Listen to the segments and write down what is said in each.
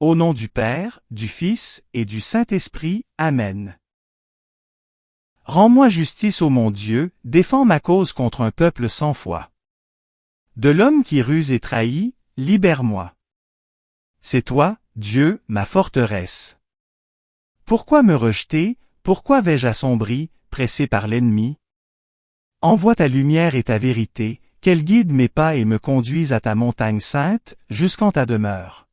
Au nom du Père, du Fils et du Saint-Esprit, Amen. Rends-moi justice, ô mon Dieu, défends ma cause contre un peuple sans foi. De l'homme qui ruse et trahit, libère-moi. C'est toi, Dieu, ma forteresse. Pourquoi me rejeter, pourquoi vais-je assombri, pressé par l'ennemi? Envoie ta lumière et ta vérité, qu'elle guide mes pas et me conduise à ta montagne sainte, jusqu'en ta demeure.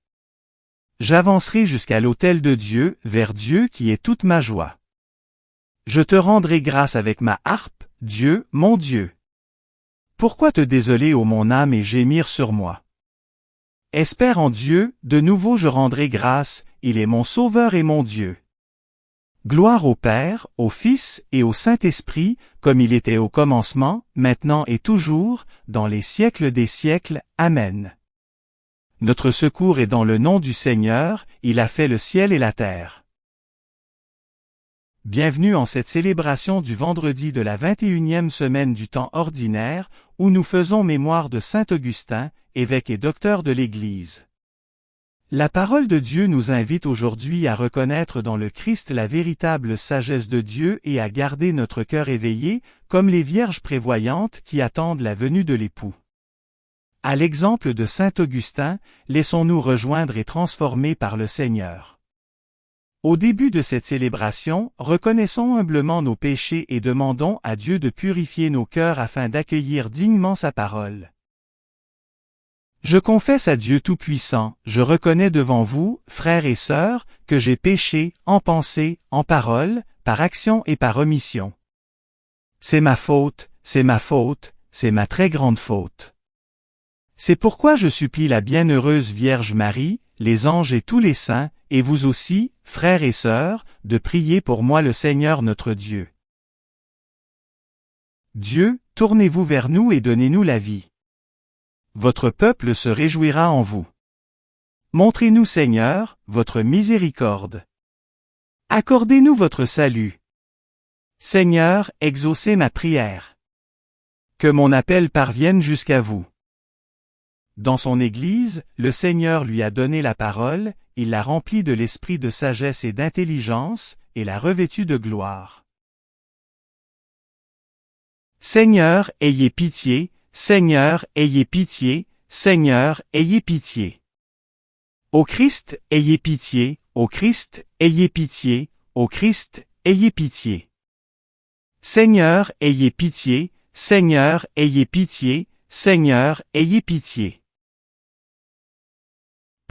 J'avancerai jusqu'à l'autel de Dieu, vers Dieu qui est toute ma joie. Je te rendrai grâce avec ma harpe, Dieu, mon Dieu. Pourquoi te désoler, ô mon âme, et gémir sur moi? Espère en Dieu, de nouveau je rendrai grâce, il est mon Sauveur et mon Dieu. Gloire au Père, au Fils et au Saint-Esprit, comme il était au commencement, maintenant et toujours, dans les siècles des siècles. Amen. Notre secours est dans le nom du Seigneur, il a fait le ciel et la terre. Bienvenue en cette célébration du vendredi de la 21e semaine du temps ordinaire, où nous faisons mémoire de Saint Augustin, évêque et docteur de l'Église. La parole de Dieu nous invite aujourd'hui à reconnaître dans le Christ la véritable sagesse de Dieu et à garder notre cœur éveillé, comme les vierges prévoyantes qui attendent la venue de l'époux. À l'exemple de Saint Augustin, laissons-nous rejoindre et transformer par le Seigneur. Au début de cette célébration, reconnaissons humblement nos péchés et demandons à Dieu de purifier nos cœurs afin d'accueillir dignement sa parole. Je confesse à Dieu Tout-Puissant, je reconnais devant vous, frères et sœurs, que j'ai péché, en pensée, en parole, par action et par omission. C'est ma faute, c'est ma faute, c'est ma très grande faute. C'est pourquoi je supplie la bienheureuse Vierge Marie, les anges et tous les saints, et vous aussi, frères et sœurs, de prier pour moi le Seigneur notre Dieu. Dieu, tournez-vous vers nous et donnez-nous la vie. Votre peuple se réjouira en vous. Montrez-nous, Seigneur, votre miséricorde. Accordez-nous votre salut. Seigneur, exaucez ma prière. Que mon appel parvienne jusqu'à vous. Dans son Église, le Seigneur lui a donné la parole, il l'a remplie de l'esprit de sagesse et d'intelligence, et l'a revêtue de gloire. Seigneur, ayez pitié, Seigneur, ayez pitié, Seigneur, ayez pitié. Ô Christ, ayez pitié, ô Christ, ayez pitié, ô Christ, ayez pitié. Seigneur, ayez pitié, Seigneur, ayez pitié, Seigneur, ayez pitié.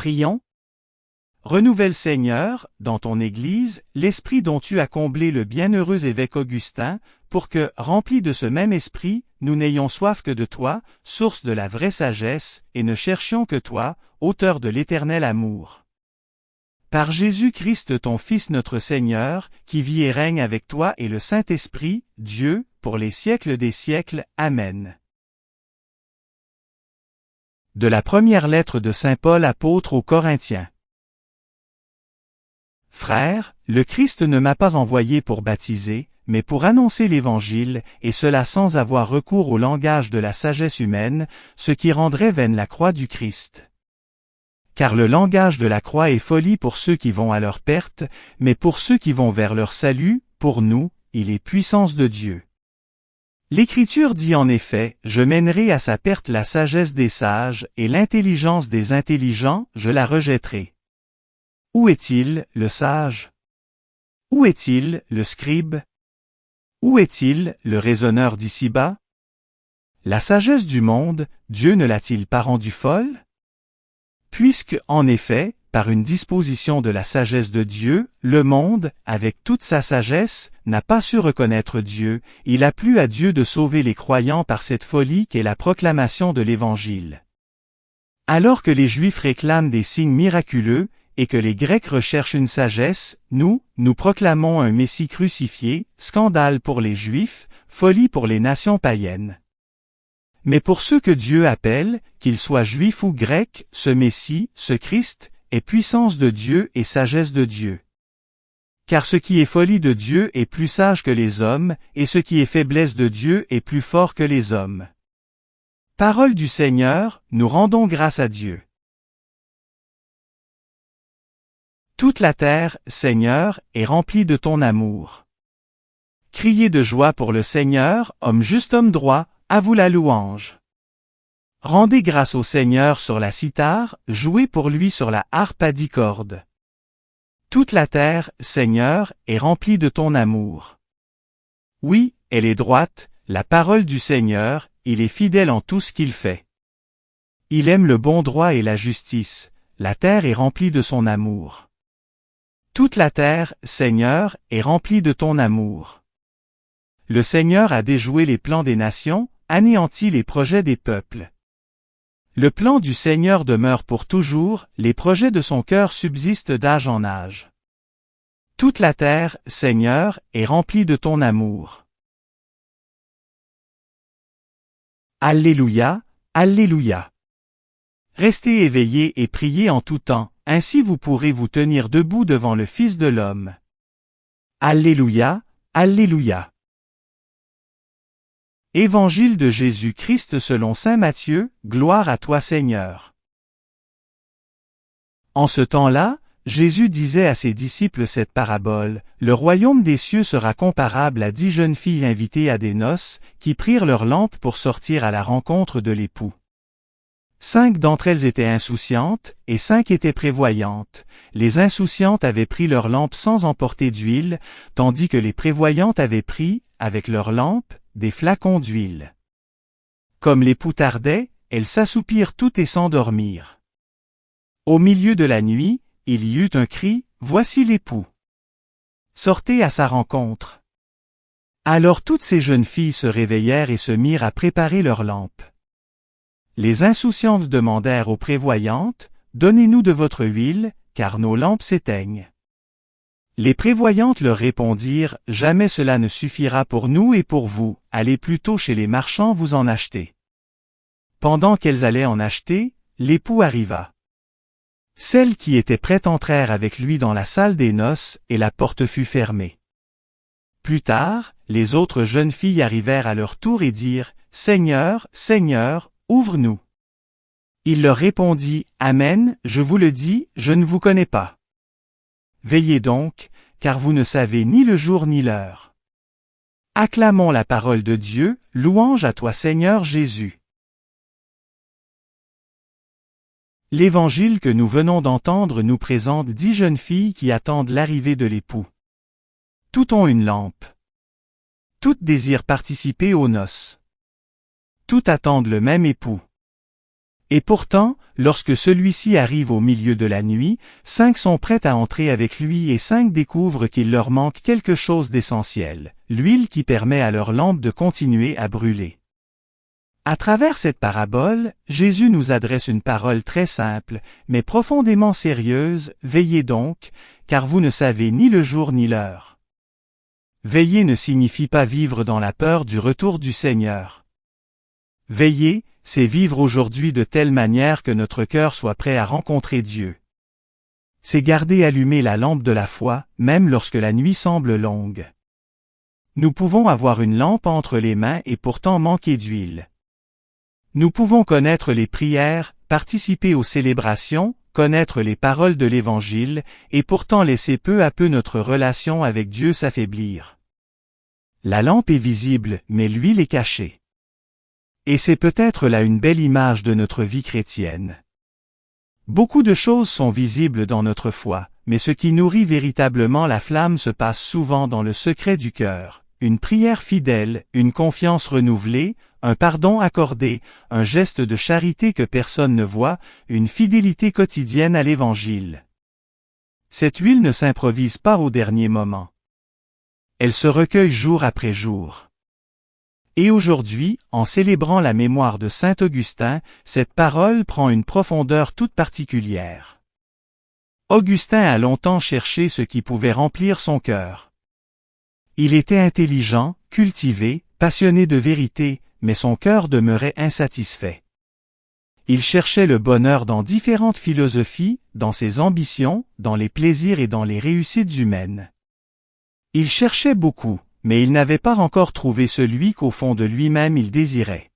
Prions. Renouvelle, Seigneur, dans ton Église, l'esprit dont tu as comblé le bienheureux évêque Augustin, pour que, remplis de ce même esprit, nous n'ayons soif que de toi, source de la vraie sagesse, et ne cherchions que toi, auteur de l'éternel amour. Par Jésus-Christ ton Fils notre Seigneur, qui vit et règne avec toi et le Saint-Esprit, Dieu, pour les siècles des siècles. Amen. De la première lettre de Saint Paul apôtre aux Corinthiens. Frères, le Christ ne m'a pas envoyé pour baptiser, mais pour annoncer l'Évangile, et cela sans avoir recours au langage de la sagesse humaine, ce qui rendrait vaine la croix du Christ. Car le langage de la croix est folie pour ceux qui vont à leur perte, mais pour ceux qui vont vers leur salut, pour nous, il est puissance de Dieu. L'Écriture dit en effet, « Je mènerai à sa perte la sagesse des sages, et l'intelligence des intelligents, je la rejetterai. » Où est-il, le sage? Où est-il, le scribe? Où est-il, le raisonneur d'ici-bas? La sagesse du monde, Dieu ne l'a-t-il pas rendue folle? Puisque, en effet, par une disposition de la sagesse de Dieu, le monde, avec toute sa sagesse, n'a pas su reconnaître Dieu, il a plu à Dieu de sauver les croyants par cette folie qu'est la proclamation de l'Évangile. Alors que les Juifs réclament des signes miraculeux, et que les Grecs recherchent une sagesse, nous proclamons un Messie crucifié, scandale pour les Juifs, folie pour les nations païennes. Mais pour ceux que Dieu appelle, qu'ils soient juifs ou grecs, ce Messie, ce Christ, est puissance de Dieu et sagesse de Dieu. Car ce qui est folie de Dieu est plus sage que les hommes, et ce qui est faiblesse de Dieu est plus fort que les hommes. Parole du Seigneur, nous rendons grâce à Dieu. Toute la terre, Seigneur, est remplie de ton amour. Criez de joie pour le Seigneur, homme juste, homme droit, à vous la louange. Rendez grâce au Seigneur sur la cithare, jouez pour lui sur la harpe à 10 cordes. Toute la terre, Seigneur, est remplie de ton amour. Oui, elle est droite, la parole du Seigneur, il est fidèle en tout ce qu'il fait. Il aime le bon droit et la justice, la terre est remplie de son amour. Toute la terre, Seigneur, est remplie de ton amour. Le Seigneur a déjoué les plans des nations, anéanti les projets des peuples. Le plan du Seigneur demeure pour toujours, les projets de son cœur subsistent d'âge en âge. Toute la terre, Seigneur, est remplie de ton amour. Alléluia, Alléluia. Restez éveillés et priez en tout temps, ainsi vous pourrez vous tenir debout devant le Fils de l'homme. Alléluia, Alléluia. Évangile de Jésus-Christ selon saint Matthieu, gloire à toi Seigneur. En ce temps-là, Jésus disait à ses disciples cette parabole, « Le royaume des cieux sera comparable à 10 jeunes filles invitées à des noces, qui prirent leurs lampes pour sortir à la rencontre de l'époux. 5 d'entre elles étaient insouciantes, et 5 étaient prévoyantes. Les insouciantes avaient pris leurs lampes sans emporter d'huile, tandis que les prévoyantes avaient pris, avec leurs lampes, des flacons d'huile. Comme l'époux tardait, elles s'assoupirent toutes et s'endormirent. Au milieu de la nuit, il y eut un cri, « Voici l'époux! Sortez à sa rencontre! » Alors toutes ces jeunes filles se réveillèrent et se mirent à préparer leurs lampes. Les insouciantes demandèrent aux prévoyantes, « Donnez-nous de votre huile, car nos lampes s'éteignent. » Les prévoyantes leur répondirent, « Jamais cela ne suffira pour nous et pour vous, allez plutôt chez les marchands vous en acheter. » Pendant qu'elles allaient en acheter, l'époux arriva. Celles qui étaient prêtes entrèrent avec lui dans la salle des noces, et la porte fut fermée. Plus tard, les autres jeunes filles arrivèrent à leur tour et dirent, « Seigneur, Seigneur, ouvre-nous. » Il leur répondit, « Amen, je vous le dis, je ne vous connais pas. Veillez donc, car vous ne savez ni le jour ni l'heure. » Acclamons la parole de Dieu, louange à toi Seigneur Jésus. L'évangile que nous venons d'entendre nous présente 10 jeunes filles qui attendent l'arrivée de l'époux. Toutes ont une lampe. Toutes désirent participer aux noces. Toutes attendent le même époux. Et pourtant, lorsque celui-ci arrive au milieu de la nuit, 5 sont prêtes à entrer avec lui et 5 découvrent qu'il leur manque quelque chose d'essentiel, l'huile qui permet à leur lampe de continuer à brûler. À travers cette parabole, Jésus nous adresse une parole très simple, mais profondément sérieuse, « Veillez donc, car vous ne savez ni le jour ni l'heure. » Veiller ne signifie pas vivre dans la peur du retour du Seigneur. Veiller, c'est vivre aujourd'hui de telle manière que notre cœur soit prêt à rencontrer Dieu. C'est garder allumée la lampe de la foi, même lorsque la nuit semble longue. Nous pouvons avoir une lampe entre les mains et pourtant manquer d'huile. Nous pouvons connaître les prières, participer aux célébrations, connaître les paroles de l'Évangile, et pourtant laisser peu à peu notre relation avec Dieu s'affaiblir. La lampe est visible, mais l'huile est cachée. Et c'est peut-être là une belle image de notre vie chrétienne. Beaucoup de choses sont visibles dans notre foi, mais ce qui nourrit véritablement la flamme se passe souvent dans le secret du cœur, une prière fidèle, une confiance renouvelée, un pardon accordé, un geste de charité que personne ne voit, une fidélité quotidienne à l'Évangile. Cette huile ne s'improvise pas au dernier moment. Elle se recueille jour après jour. Et aujourd'hui, en célébrant la mémoire de saint Augustin, cette parole prend une profondeur toute particulière. Augustin a longtemps cherché ce qui pouvait remplir son cœur. Il était intelligent, cultivé, passionné de vérité, mais son cœur demeurait insatisfait. Il cherchait le bonheur dans différentes philosophies, dans ses ambitions, dans les plaisirs et dans les réussites humaines. Il cherchait beaucoup, mais il n'avait pas encore trouvé celui qu'au fond de lui-même il désirait.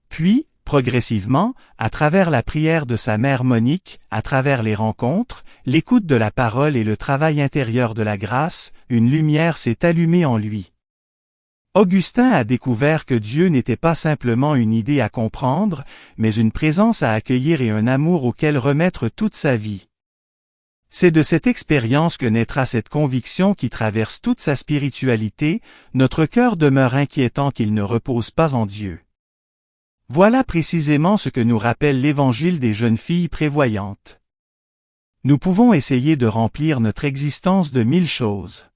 Puis, progressivement, à travers la prière de sa mère Monique, à travers les rencontres, l'écoute de la parole et le travail intérieur de la grâce, une lumière s'est allumée en lui. Augustin a découvert que Dieu n'était pas simplement une idée à comprendre, mais une présence à accueillir et un amour auquel remettre toute sa vie. C'est de cette expérience que naîtra cette conviction qui traverse toute sa spiritualité, notre cœur demeure inquiétant qu'il ne repose pas en Dieu. Voilà précisément ce que nous rappelle l'Évangile des jeunes filles prévoyantes. Nous pouvons essayer de remplir notre existence de 1000 choses.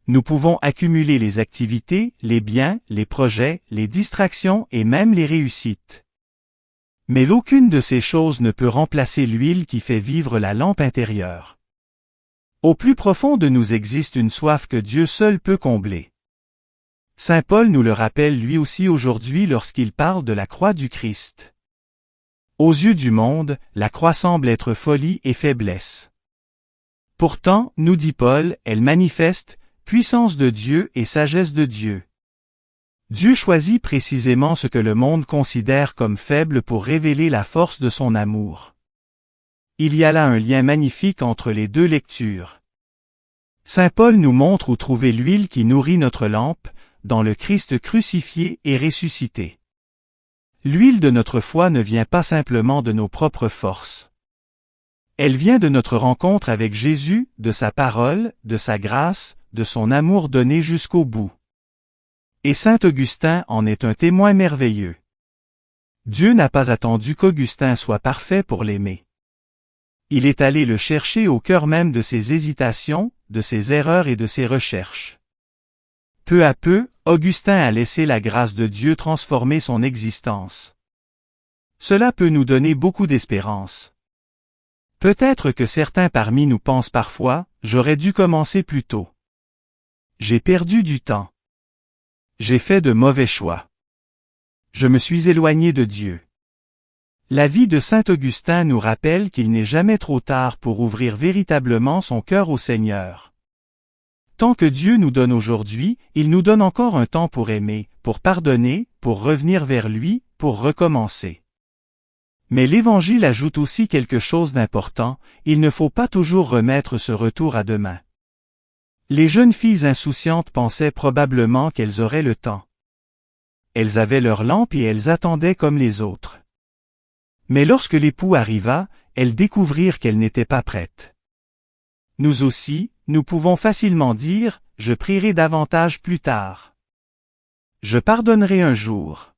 Nous pouvons accumuler les activités, les biens, les projets, les distractions et même les réussites. Mais aucune de ces choses ne peut remplacer l'huile qui fait vivre la lampe intérieure. Au plus profond de nous existe une soif que Dieu seul peut combler. Saint Paul nous le rappelle lui aussi aujourd'hui lorsqu'il parle de la croix du Christ. Aux yeux du monde, la croix semble être folie et faiblesse. Pourtant, nous dit Paul, elle manifeste puissance de Dieu et sagesse de Dieu. Dieu choisit précisément ce que le monde considère comme faible pour révéler la force de son amour. Il y a là un lien magnifique entre les deux lectures. Saint Paul nous montre où trouver l'huile qui nourrit notre lampe, dans le Christ crucifié et ressuscité. L'huile de notre foi ne vient pas simplement de nos propres forces. Elle vient de notre rencontre avec Jésus, de sa parole, de sa grâce, de son amour donné jusqu'au bout. Et saint Augustin en est un témoin merveilleux. Dieu n'a pas attendu qu'Augustin soit parfait pour l'aimer. Il est allé le chercher au cœur même de ses hésitations, de ses erreurs et de ses recherches. Peu à peu, Augustin a laissé la grâce de Dieu transformer son existence. Cela peut nous donner beaucoup d'espérance. Peut-être que certains parmi nous pensent parfois, j'aurais dû commencer plus tôt. J'ai perdu du temps. J'ai fait de mauvais choix. Je me suis éloigné de Dieu. La vie de saint Augustin nous rappelle qu'il n'est jamais trop tard pour ouvrir véritablement son cœur au Seigneur. Tant que Dieu nous donne aujourd'hui, il nous donne encore un temps pour aimer, pour pardonner, pour revenir vers lui, pour recommencer. Mais l'Évangile ajoute aussi quelque chose d'important, il ne faut pas toujours remettre ce retour à demain. Les jeunes filles insouciantes pensaient probablement qu'elles auraient le temps. Elles avaient leur lampe et elles attendaient comme les autres. Mais lorsque l'époux arriva, elles découvrirent qu'elles n'étaient pas prêtes. Nous aussi, nous pouvons facilement dire, je prierai davantage plus tard. Je pardonnerai un jour.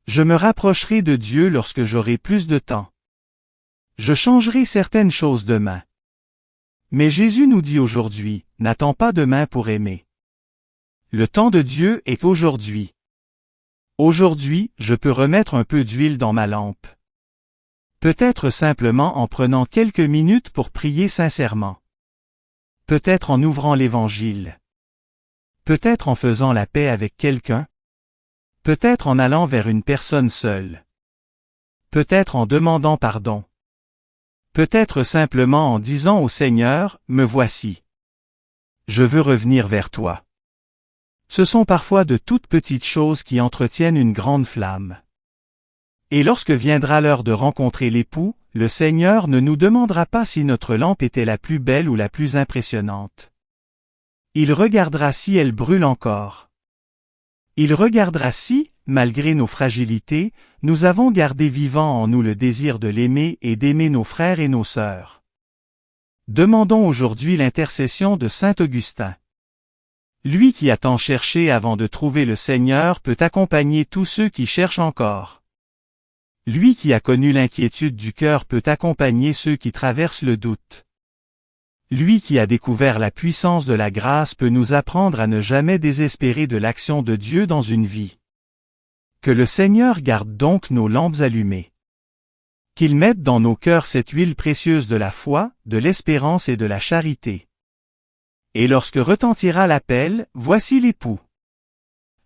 Je me rapprocherai de Dieu lorsque j'aurai plus de temps. Je changerai certaines choses demain. Mais Jésus nous dit aujourd'hui, n'attends pas demain pour aimer. Le temps de Dieu est aujourd'hui. Aujourd'hui, je peux remettre un peu d'huile dans ma lampe. Peut-être simplement en prenant quelques minutes pour prier sincèrement. Peut-être en ouvrant l'Évangile. Peut-être en faisant la paix avec quelqu'un. Peut-être en allant vers une personne seule. Peut-être en demandant pardon. Peut-être simplement en disant au Seigneur, me voici. Je veux revenir vers toi. Ce sont parfois de toutes petites choses qui entretiennent une grande flamme. Et lorsque viendra l'heure de rencontrer l'époux, le Seigneur ne nous demandera pas si notre lampe était la plus belle ou la plus impressionnante. Il regardera si elle brûle encore. Il regardera si, malgré nos fragilités, nous avons gardé vivant en nous le désir de l'aimer et d'aimer nos frères et nos sœurs. Demandons aujourd'hui l'intercession de saint Augustin. Lui qui a tant cherché avant de trouver le Seigneur peut accompagner tous ceux qui cherchent encore. Lui qui a connu l'inquiétude du cœur peut accompagner ceux qui traversent le doute. Lui qui a découvert la puissance de la grâce peut nous apprendre à ne jamais désespérer de l'action de Dieu dans une vie. Que le Seigneur garde donc nos lampes allumées. Qu'il mette dans nos cœurs cette huile précieuse de la foi, de l'espérance et de la charité. Et lorsque retentira l'appel, voici l'époux.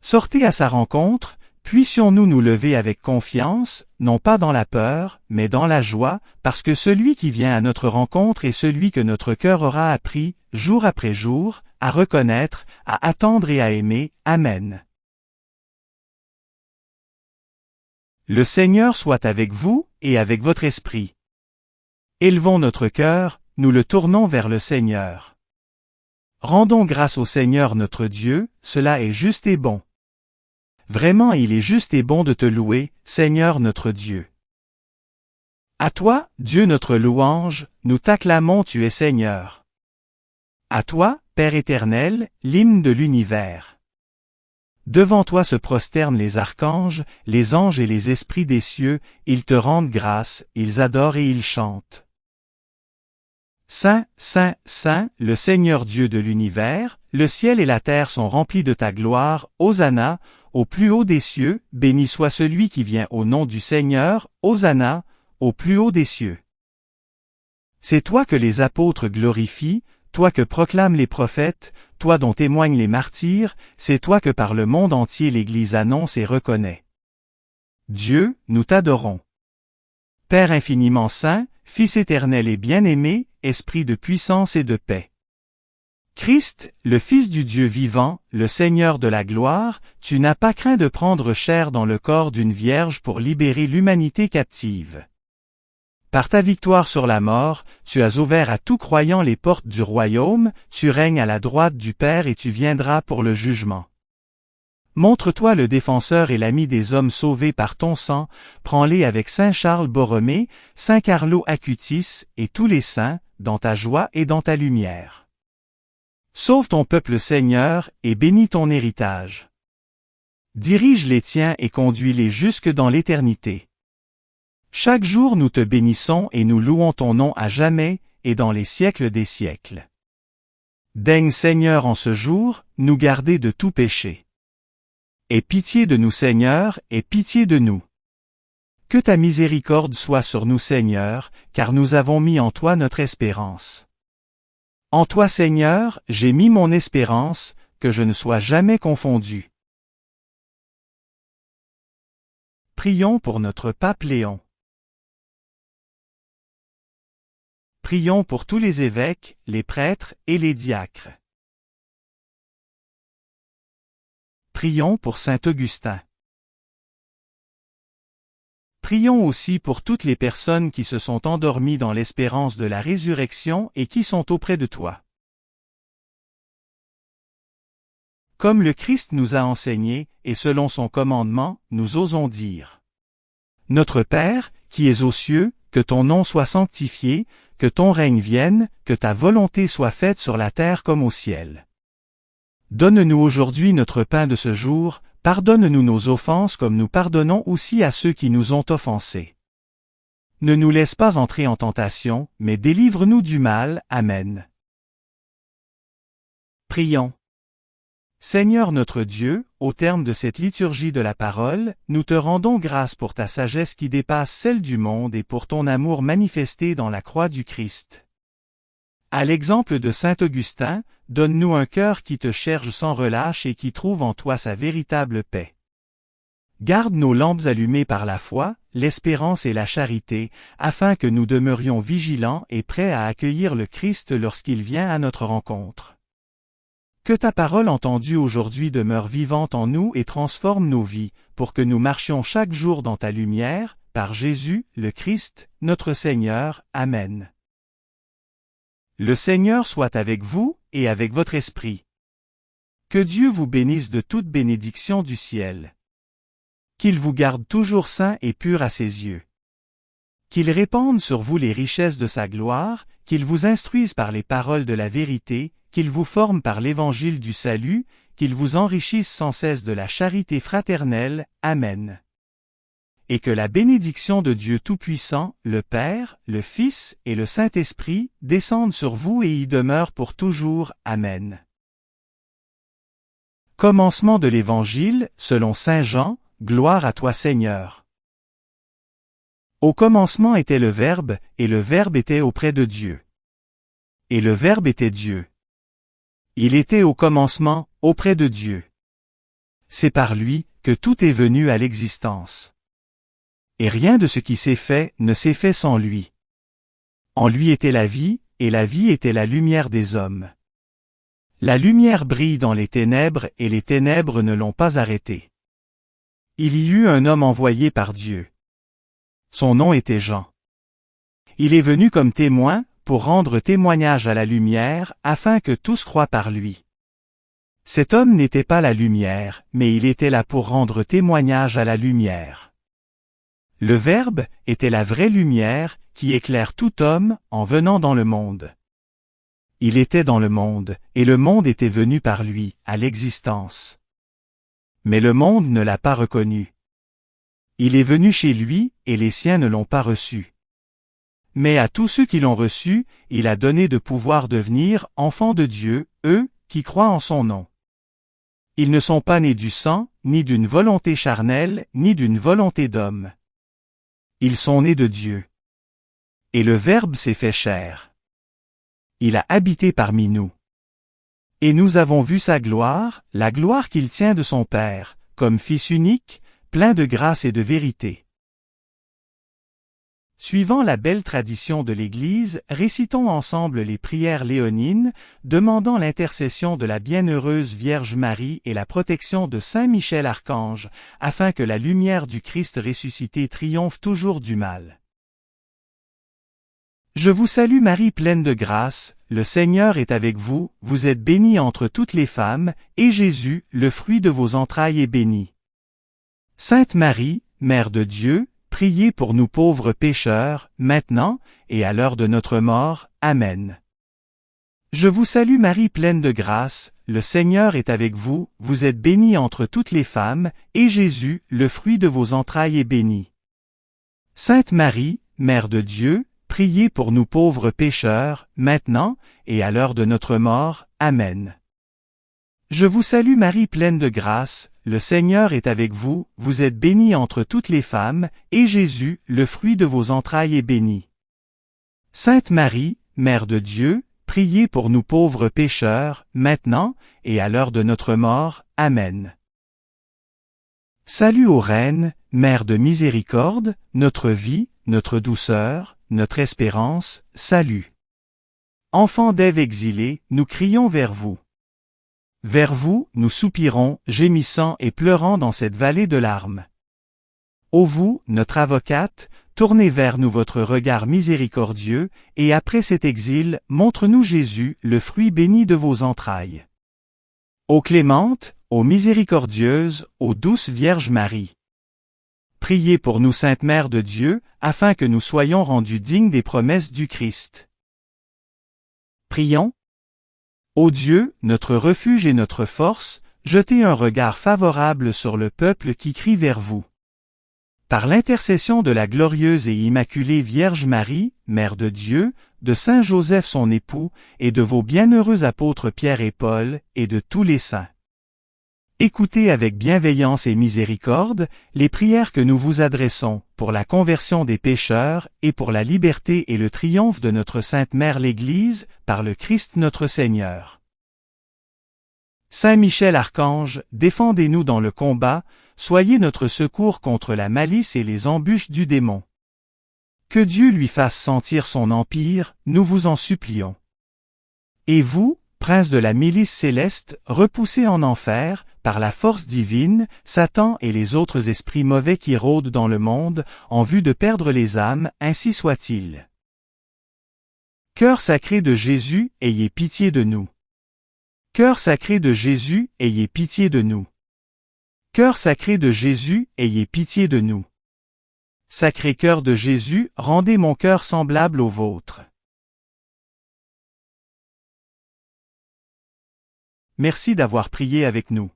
Sortez à sa rencontre, puissions-nous nous lever avec confiance, non pas dans la peur, mais dans la joie, parce que celui qui vient à notre rencontre est celui que notre cœur aura appris, jour après jour, à reconnaître, à attendre et à aimer. Amen. Le Seigneur soit avec vous, et avec votre esprit. Élevons notre cœur, nous le tournons vers le Seigneur. Rendons grâce au Seigneur notre Dieu, cela est juste et bon. Vraiment il est juste et bon de te louer, Seigneur notre Dieu. À toi, Dieu notre louange, nous t'acclamons, tu es Seigneur. À toi, Père éternel, l'hymne de l'univers. Devant toi se prosternent les archanges, les anges et les esprits des cieux, ils te rendent grâce, ils adorent et ils chantent. Saint, Saint, Saint, le Seigneur Dieu de l'univers, le ciel et la terre sont remplis de ta gloire, Hosanna, au plus haut des cieux, béni soit celui qui vient au nom du Seigneur, Hosanna, au plus haut des cieux. C'est toi que les apôtres glorifient, toi que proclament les prophètes, toi dont témoignent les martyrs, c'est toi que par le monde entier l'Église annonce et reconnaît. Dieu, nous t'adorons. Père infiniment saint, Fils éternel et bien-aimé, Esprit de puissance et de paix. Christ, le Fils du Dieu vivant, le Seigneur de la gloire, tu n'as pas craint de prendre chair dans le corps d'une vierge pour libérer l'humanité captive. Par ta victoire sur la mort, tu as ouvert à tout croyant les portes du royaume, tu règnes à la droite du Père et tu viendras pour le jugement. Montre-toi le défenseur et l'ami des hommes sauvés par ton sang, prends-les avec Saint Charles Borromée, Saint Carlo Acutis et tous les saints, dans ta joie et dans ta lumière. Sauve ton peuple Seigneur, et bénis ton héritage. Dirige les tiens et conduis-les jusque dans l'éternité. Chaque jour nous te bénissons et nous louons ton nom à jamais, et dans les siècles des siècles. Daigne Seigneur en ce jour, nous garder de tout péché. Aie pitié de nous Seigneur, aie pitié de nous. Que ta miséricorde soit sur nous Seigneur, car nous avons mis en toi notre espérance. En toi Seigneur, j'ai mis mon espérance, que je ne sois jamais confondu. Prions pour notre pape Léon. Prions pour tous les évêques, les prêtres et les diacres. Prions pour saint Augustin. Prions aussi pour toutes les personnes qui se sont endormies dans l'espérance de la résurrection et qui sont auprès de toi. Comme le Christ nous a enseigné, et selon son commandement, nous osons dire. Notre Père, qui es aux cieux, que ton nom soit sanctifié, que ton règne vienne, que ta volonté soit faite sur la terre comme au ciel. Donne-nous aujourd'hui notre pain de ce jour, pardonne-nous nos offenses comme nous pardonnons aussi à ceux qui nous ont offensés. Ne nous laisse pas entrer en tentation, mais délivre-nous du mal. Amen. Prions. Seigneur notre Dieu, au terme de cette liturgie de la parole, nous te rendons grâce pour ta sagesse qui dépasse celle du monde et pour ton amour manifesté dans la croix du Christ. À l'exemple de saint Augustin, donne-nous un cœur qui te cherche sans relâche et qui trouve en toi sa véritable paix. Garde nos lampes allumées par la foi, l'espérance et la charité, afin que nous demeurions vigilants et prêts à accueillir le Christ lorsqu'il vient à notre rencontre. Que ta parole entendue aujourd'hui demeure vivante en nous et transforme nos vies, pour que nous marchions chaque jour dans ta lumière, par Jésus, le Christ, notre Seigneur. Amen. Le Seigneur soit avec vous, et avec votre esprit. Que Dieu vous bénisse de toute bénédiction du ciel. Qu'il vous garde toujours saint et pur à ses yeux. Qu'il répande sur vous les richesses de sa gloire, qu'il vous instruise par les paroles de la vérité, qu'il vous forme par l'évangile du salut, qu'il vous enrichisse sans cesse de la charité fraternelle. Amen. Et que la bénédiction de Dieu Tout-Puissant, le Père, le Fils et le Saint-Esprit, descende sur vous et y demeure pour toujours. Amen. Commencement de l'Évangile, selon saint Jean, gloire à toi Seigneur. Au commencement était le Verbe, et le Verbe était auprès de Dieu. Et le Verbe était Dieu. Il était au commencement, auprès de Dieu. C'est par lui que tout est venu à l'existence. Et rien de ce qui s'est fait ne s'est fait sans lui. En lui était la vie, et la vie était la lumière des hommes. La lumière brille dans les ténèbres et les ténèbres ne l'ont pas arrêtée. Il y eut un homme envoyé par Dieu. Son nom était Jean. Il est venu comme témoin, pour rendre témoignage à la lumière, afin que tous croient par lui. Cet homme n'était pas la lumière, mais il était là pour rendre témoignage à la lumière. Le Verbe était la vraie lumière, qui éclaire tout homme, en venant dans le monde. Il était dans le monde, et le monde était venu par lui, à l'existence. Mais le monde ne l'a pas reconnu. Il est venu chez lui, et les siens ne l'ont pas reçu. Mais à tous ceux qui l'ont reçu, il a donné de pouvoir devenir enfants de Dieu, eux, qui croient en son nom. Ils ne sont pas nés du sang, ni d'une volonté charnelle, ni d'une volonté d'homme. Ils sont nés de Dieu. Et le Verbe s'est fait chair. Il a habité parmi nous. Et nous avons vu sa gloire, la gloire qu'il tient de son Père, comme Fils unique, plein de grâce et de vérité. Suivant la belle tradition de l'Église, récitons ensemble les prières léonines, demandant l'intercession de la bienheureuse Vierge Marie et la protection de Saint Michel Archange, afin que la lumière du Christ ressuscité triomphe toujours du mal. Je vous salue Marie pleine de grâce, le Seigneur est avec vous, vous êtes bénie entre toutes les femmes, et Jésus, le fruit de vos entrailles est béni. Sainte Marie, Mère de Dieu, priez pour nous pauvres pécheurs, maintenant, et à l'heure de notre mort. Amen. Je vous salue Marie pleine de grâce, le Seigneur est avec vous, vous êtes bénie entre toutes les femmes, et Jésus, le fruit de vos entrailles est béni. Sainte Marie, Mère de Dieu, priez pour nous pauvres pécheurs, maintenant, et à l'heure de notre mort. Amen. Je vous salue Marie pleine de grâce, le Seigneur est avec vous, vous êtes bénie entre toutes les femmes, et Jésus, le fruit de vos entrailles est béni. Sainte Marie, Mère de Dieu, priez pour nous pauvres pécheurs, maintenant, et à l'heure de notre mort. Amen. Salut ô Reine, Mère de miséricorde, notre vie, notre douceur, notre espérance, salut. Enfants d'Ève exilés, nous crions vers vous. Vers vous, nous soupirons, gémissant et pleurant dans cette vallée de larmes. Ô vous, notre avocate, tournez vers nous votre regard miséricordieux, et après cet exil, montre-nous Jésus, le fruit béni de vos entrailles. Ô clémente, ô miséricordieuse, ô douce Vierge Marie. Priez pour nous Sainte Mère de Dieu, afin que nous soyons rendus dignes des promesses du Christ. Prions. Ô Dieu, notre refuge et notre force, jetez un regard favorable sur le peuple qui crie vers vous. Par l'intercession de la glorieuse et immaculée Vierge Marie, Mère de Dieu, de Saint Joseph son époux, et de vos bienheureux apôtres Pierre et Paul, et de tous les saints. Écoutez avec bienveillance et miséricorde les prières que nous vous adressons, pour la conversion des pécheurs, et pour la liberté et le triomphe de notre Sainte Mère l'Église, par le Christ notre Seigneur. Saint Michel Archange, défendez-nous dans le combat, soyez notre secours contre la malice et les embûches du démon. Que Dieu lui fasse sentir son empire, nous vous en supplions. Et vous, prince de la milice céleste, repoussez en enfer, par la force divine, Satan et les autres esprits mauvais qui rôdent dans le monde, en vue de perdre les âmes, ainsi soit-il. Cœur sacré de Jésus, ayez pitié de nous. Cœur sacré de Jésus, ayez pitié de nous. Cœur sacré de Jésus, ayez pitié de nous. Sacré cœur de Jésus, rendez mon cœur semblable au vôtre. Merci d'avoir prié avec nous.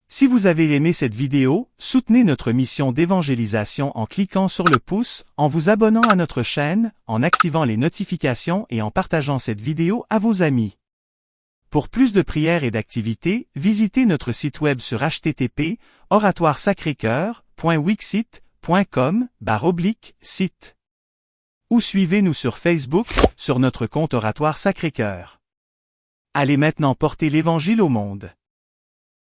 Si vous avez aimé cette vidéo, soutenez notre mission d'évangélisation en cliquant sur le pouce, en vous abonnant à notre chaîne, en activant les notifications et en partageant cette vidéo à vos amis. Pour plus de prières et d'activités, visitez notre site web sur http://oratoiresacrécoeur.wixsite.com/site. Ou suivez-nous sur Facebook, sur notre compte Oratoire Sacré-Cœur. Allez maintenant porter l'Évangile au monde.